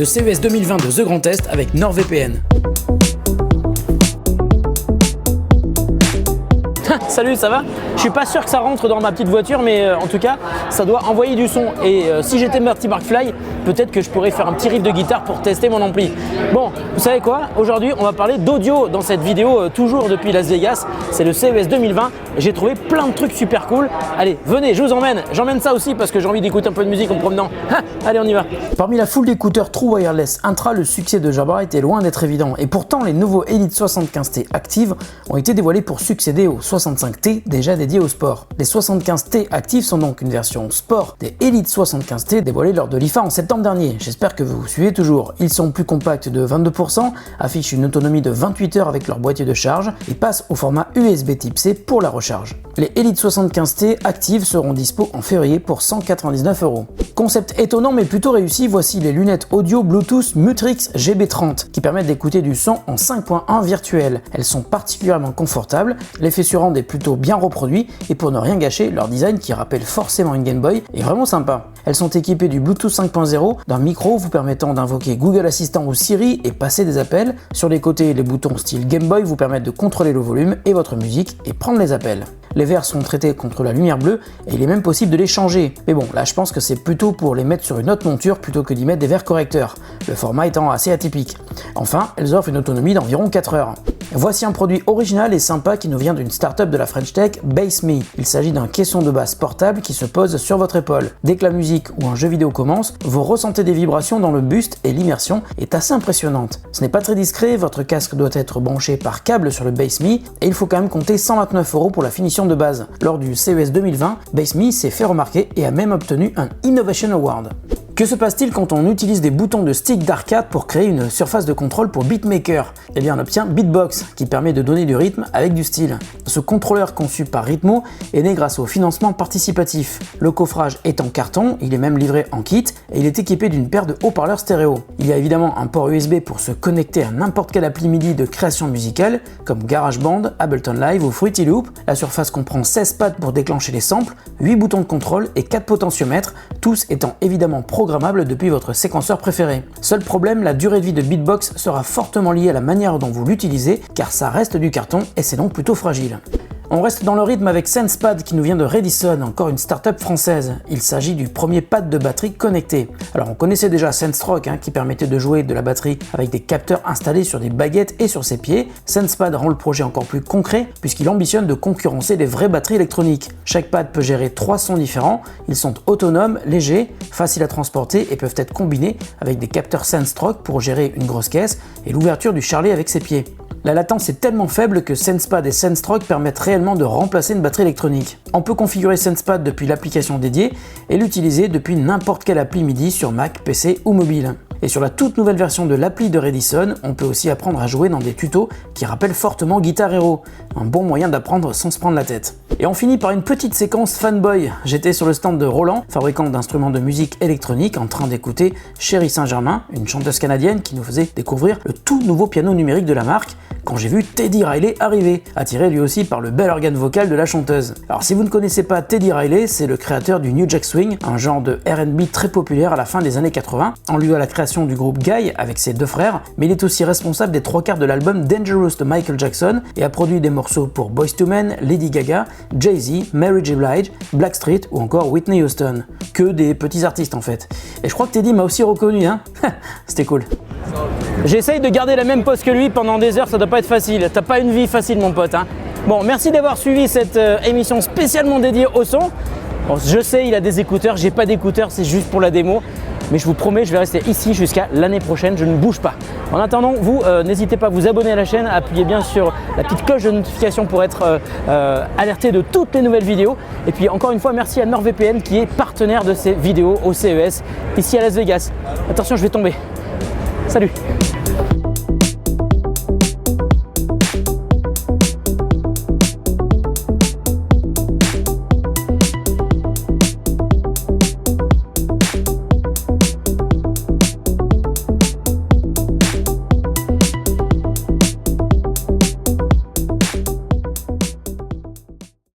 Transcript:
le CES 2020 de The Grand Est avec NordVPN. Salut, ça va? Je suis pas sûr que ça rentre dans ma petite voiture, mais en tout cas, ça doit envoyer du son. Et si j'étais Marty McFly, peut-être que je pourrais faire un petit riff de guitare pour tester mon ampli. Bon, vous savez quoi? Aujourd'hui, on va parler d'audio dans cette vidéo, toujours depuis Las Vegas. C'est le CES 2020. J'ai trouvé plein de trucs super cool. Allez, venez, je vous emmène. J'emmène ça aussi parce que j'ai envie d'écouter un peu de musique en me promenant. Allez, on y va. Parmi la foule d'écouteurs True Wireless Intra, le succès de Jabra était loin d'être évident. Et pourtant, les nouveaux Elite 75T Active ont été dévoilés pour succéder aux 65T déjà dédiés au sport. Les 75T Active sont donc une version sport des Elite 75T dévoilés lors de l'IFA en septembre dernier. J'espère que vous suivez toujours. Ils sont plus compacts de 22%, affichent une autonomie de 28 heures avec leur boîtier de charge et passent au format USB Type C pour la recharge. Les Elite 75T Active seront dispo en février pour 199 €. Concept étonnant mais plutôt réussi, voici les lunettes audio Bluetooth Mutrix GB30 qui permettent d'écouter du son en 5.1 virtuel. Elles sont particulièrement confortables, l'effet sur rend est plutôt bien reproduit et pour ne rien gâcher, leur design qui rappelle forcément une Game Boy est vraiment sympa. Elles sont équipées du Bluetooth 5.0, d'un micro vous permettant d'invoquer Google Assistant ou Siri et passer des appels. Sur les côtés, les boutons style Game Boy vous permettent de contrôler le volume et votre musique et prendre les appels. Les verres sont traités contre la lumière bleue et il est même possible de les changer. Mais bon, là je pense que c'est plutôt pour les mettre sur une autre monture plutôt que d'y mettre des verres correcteurs, le format étant assez atypique. Enfin, elles offrent une autonomie d'environ 4 heures. Voici un produit original et sympa qui nous vient d'une start-up de la French Tech, BassMe. Il s'agit d'un caisson de basse portable qui se pose sur votre épaule. Dès que la musique ou un jeu vidéo commence, vous ressentez des vibrations dans le buste et l'immersion est assez impressionnante. Ce n'est pas très discret, votre casque doit être branché par câble sur le BassMe et il faut quand même compter 129 € pour la finition de base. Lors du CES 2020, BassMe s'est fait remarquer et a même obtenu un Innovation Award. Que se passe-t-il quand on utilise des boutons de stick d'arcade pour créer une surface de contrôle pour Beatmaker? Eh bien on obtient Beatbox qui permet de donner du rythme avec du style. Ce contrôleur conçu par Ritmo est né grâce au financement participatif. Le coffrage est en carton, il est même livré en kit et il est équipé d'une paire de haut-parleurs stéréo. Il y a évidemment un port USB pour se connecter à n'importe quelle appli MIDI de création musicale comme GarageBand, Ableton Live ou Fruity Loop. La surface comprend 16 pads pour déclencher les samples, 8 boutons de contrôle et 4 potentiomètres, tous étant évidemment programmable depuis votre séquenceur préféré. Seul problème, la durée de vie de Beatbox sera fortement liée à la manière dont vous l'utilisez car ça reste du carton et c'est donc plutôt fragile. On reste dans le rythme avec SensePad qui nous vient de Redison, encore une start-up française. Il s'agit du premier pad de batterie connecté. Alors on connaissait déjà SenseStroke qui permettait de jouer de la batterie avec des capteurs installés sur des baguettes et sur ses pieds. SensePad rend le projet encore plus concret puisqu'il ambitionne de concurrencer les vraies batteries électroniques. Chaque pad peut gérer 3 sons différents, ils sont autonomes, légers, faciles à transporter et peuvent être combinés avec des capteurs SenseStroke pour gérer une grosse caisse et l'ouverture du charlet avec ses pieds. La latence est tellement faible que SensePad et SenseStroke permettent réellement de remplacer une batterie électronique. On peut configurer SensePad depuis l'application dédiée et l'utiliser depuis n'importe quelle appli MIDI sur Mac, PC ou mobile. Et sur la toute nouvelle version de l'appli de Redison, on peut aussi apprendre à jouer dans des tutos qui rappellent fortement Guitar Hero. Un bon moyen d'apprendre sans se prendre la tête. Et on finit par une petite séquence fanboy. J'étais sur le stand de Roland, fabricant d'instruments de musique électronique, en train d'écouter Chérie Saint-Germain, une chanteuse canadienne qui nous faisait découvrir le tout nouveau piano numérique de la marque, quand j'ai vu Teddy Riley arriver, attiré lui aussi par le bel organe vocal de la chanteuse. Alors si vous ne connaissez pas Teddy Riley, c'est le créateur du New Jack Swing, un genre de R&B très populaire à la fin des années 80. On lui doit la création du groupe Guy avec ses 2 frères, mais il est aussi responsable des 3/4 de l'album Dangerous de Michael Jackson et a produit des morceaux pour Boyz II Men, Lady Gaga, Jay-Z, Mary J. Blige, Blackstreet ou encore Whitney Houston. Que des petits artistes en fait. Et je crois que Teddy m'a aussi reconnu, C'était cool. J'essaye de garder la même pose que lui pendant des heures, ça doit pas être facile. T'as pas une vie facile mon pote. Bon, merci d'avoir suivi cette émission spécialement dédiée au son. Bon, je sais, il a des écouteurs, j'ai pas d'écouteurs, c'est juste pour la démo. Mais je vous promets, je vais rester ici jusqu'à l'année prochaine, je ne bouge pas. En attendant, vous, n'hésitez pas à vous abonner à la chaîne, appuyez bien sur la petite cloche de notification pour être alerté de toutes les nouvelles vidéos. Et puis encore une fois, merci à NordVPN qui est partenaire de ces vidéos au CES ici à Las Vegas. Attention, je vais tomber. Salut!